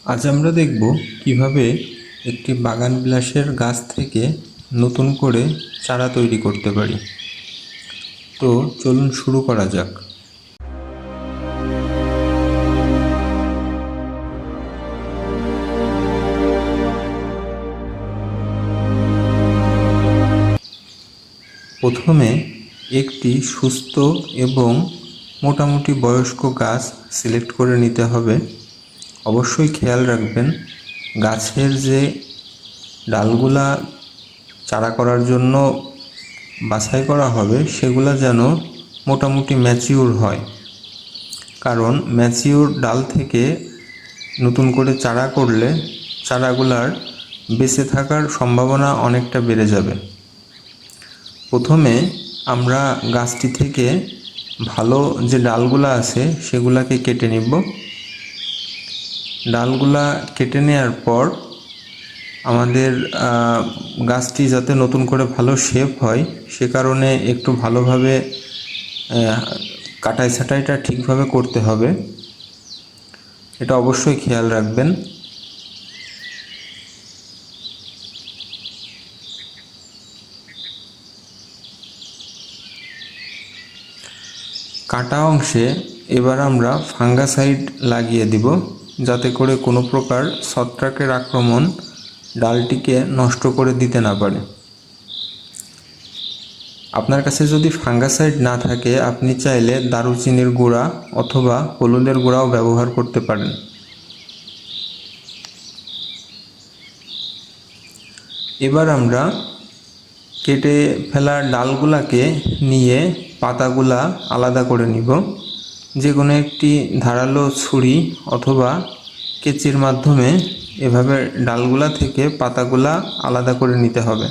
আজ আমরা দেখব কিভাবে একটি বাগান বিলাসের গাছ থেকে নতুন করে চারা তৈরি করতে পারি। তো চলুন শুরু করা যাক। প্রথমে একটি সুস্থ এবং মোটামুটি বয়স্ক গাছ সিলেক্ট করে নিতে হবে। অবশ্যই খেয়াল রাখবেন গাছের যে ডালগুলা চারা করার জন্য বাছাই করা হবে সেগুলা যেন মোটামুটি ম্যাচিউর হয়, কারণ ম্যাচিউর ডাল থেকে নতুন করে চারা করলে চারাগুলার বেঁচে থাকার সম্ভাবনা অনেকটা বেড়ে যাবে। প্রথমে আমরা গাছটি থেকে ভালো যে ডালগুলা আছে সেগুলাকে কেটে নিব। ডালগুলা কেটে নেওয়ার পর আমাদের গাছটি যাতে নতুন করে ভালো শেপ হয় সে কারণে একটু ভালোভাবে কাটাই ছাঁটাইটা ঠিকভাবে করতে হবে, এটা অবশ্যই খেয়াল রাখবেন। কাটা অংশে এবার আমরা ফাঙ্গাসাইড লাগিয়ে দিব, যাতে করে কোনো প্রকার ছত্রাকের আক্রমণ ডালটিকে নষ্ট করে দিতে না পারে। আপনার কাছে যদি ফাঙ্গাসাইড না থাকে আপনি চাইলে দারুচিনির গুঁড়া অথবা হলুদের গুঁড়াও ব্যবহার করতে পারেন। এবার আমরা কেটে ফেলা ডালগুলাকে নিয়ে পাতাগুলা আলাদা করে নিব। যে কোনো একটি ধারালো ছুরি অথবা কেচির মাধ্যমে এভাবে ডালগুলা থেকে পাতাগুলা আলাদা করে নিতে হবে।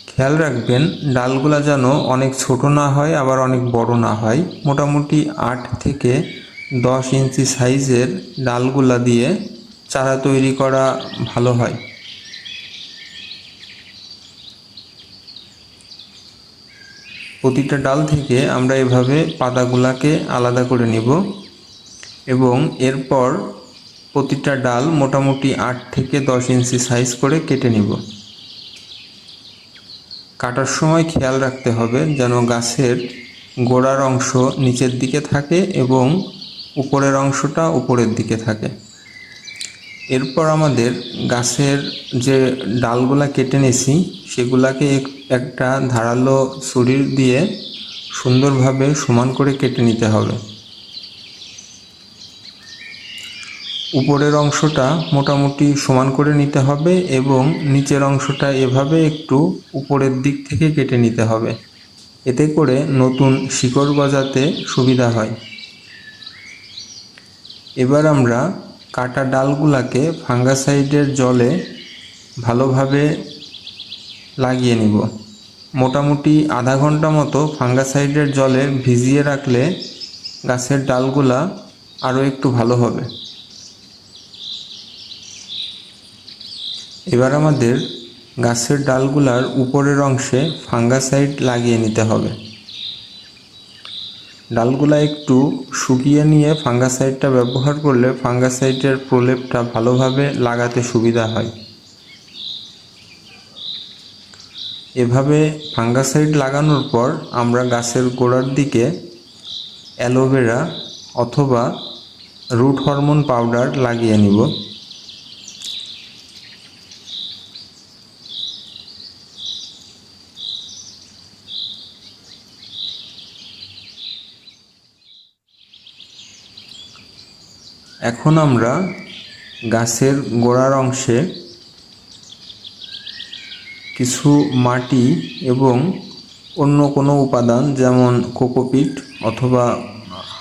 খেয়াল রাখবেন ডালগুলা যেন অনেক ছোট না হয় আবার অনেক বড় না হয়, মোটামুটি 8 থেকে 10 ইঞ্চি সাইজের ডালগুলা দিয়ে চারা তৈরি করা ভালো হয়। প্রতিটা ডাল থেকে আমরা এভাবে পাতাগুলাকে আলাদা করে নিব এবং এরপর প্রতিটা ডাল মোটামুটি 8 থেকে 10 ইঞ্চি সাইজ করে কেটে নিব। কাটার সময় খেয়াল রাখতে হবে যেন গাছের গোড়ার অংশ নিচের দিকে থাকে এবং উপরের অংশটা উপরের দিকে থাকে। এরপর আমাদের গাছের যে ডালগুলা কেটে নিয়েছি সেগুলাকে একটা ধারালো ছুরি দিয়ে সুন্দরভাবে সমান করে কেটে নিতে হবে। উপরের অংশটা মোটামুটি সমান করে নিতে হবে এবং নিচের অংশটা এভাবে একটু উপরের দিক থেকে কেটে নিতে হবে, এতে করে নতুন শিকড় গজাতে সুবিধা হয়। এবার আমরা কাটা ডালগুলাকে ফাঙ্গাসাইডের জলে ভালোভাবে লাগিয়ে নিব। মোটামুটি আধা ঘন্টা মতো ফাঙ্গাসাইডের জলে ভিজিয়ে রাখলে গাছের ডালগুলা আরও একটু ভালো হবে। এবার আমাদের গাছের ডালগুলার উপরের অংশে ফাঙ্গাসাইড লাগিয়ে নিতে হবে। ডালগুলা একটু শুকিয়ে নিয়ে ফাঙ্গাসাইডটা ব্যবহার করলে ফাঙ্গাসাইডের প্রলেপটা ভালোভাবে লাগাতে সুবিধা হয়। এভাবে ফাঙ্গাসাইড লাগানোর পর আমরা গাছের গোড়ার দিকে অ্যালোভেরা অথবা রুট হরমোন পাউডার লাগিয়ে নিব। এখন আমরা গাছের গোড়ার অংশে কিছু মাটি এবং অন্য কোনো উপাদান যেমন কোকোপিট অথবা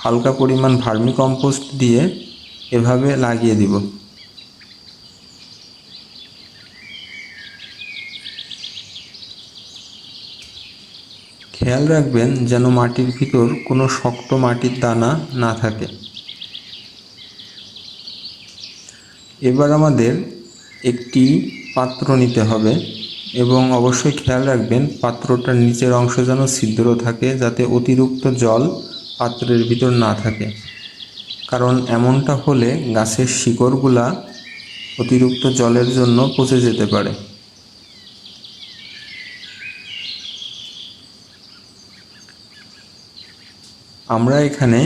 হালকা পরিমাণ ভার্মিকম্পোস্ট দিয়ে এভাবে লাগিয়ে দিব। খেয়াল রাখবেন যেন মাটির ভিতর কোনো শক্ত মাটির দানা না থাকে। এবার আমাদের একটি পাত্র নিতে হবে এবং অবশ্যই খেয়াল রাখবেন পাত্রটার নিচের অংশ যেন ছিদ্র থাকে, যাতে অতিরিক্ত জল পাত্রের ভিতর না থাকে, কারণ এমনটা হলে গাছের শিকড়গুলা অতিরিক্ত জলের জন্য পচে যেতে পারে। আমরা এখানে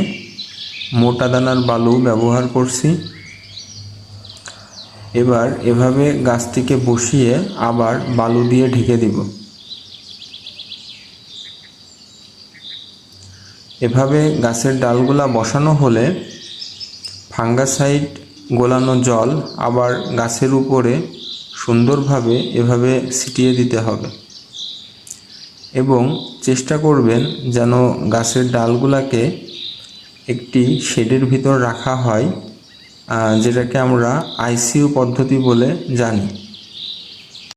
মোটা দানার বালু ব্যবহার করছি। এবার এভাবে গাছটিকে বসিয়ে আবার বালু দিয়ে ঢেকে দিব। এভাবে গাছের ডালগুলা বসানো হলে ফাঙ্গাসাইড গোলানো জল আবার গাছের উপরে সুন্দরভাবে এভাবে ছিটিয়ে দিতে হবে এবং চেষ্টা করবেন যেন গাছের ডালগুলাকে একটি শেডের ভিতর রাখা হয়, যেটাকে আমরা আইসিইউ পদ্ধতি বলে জানি।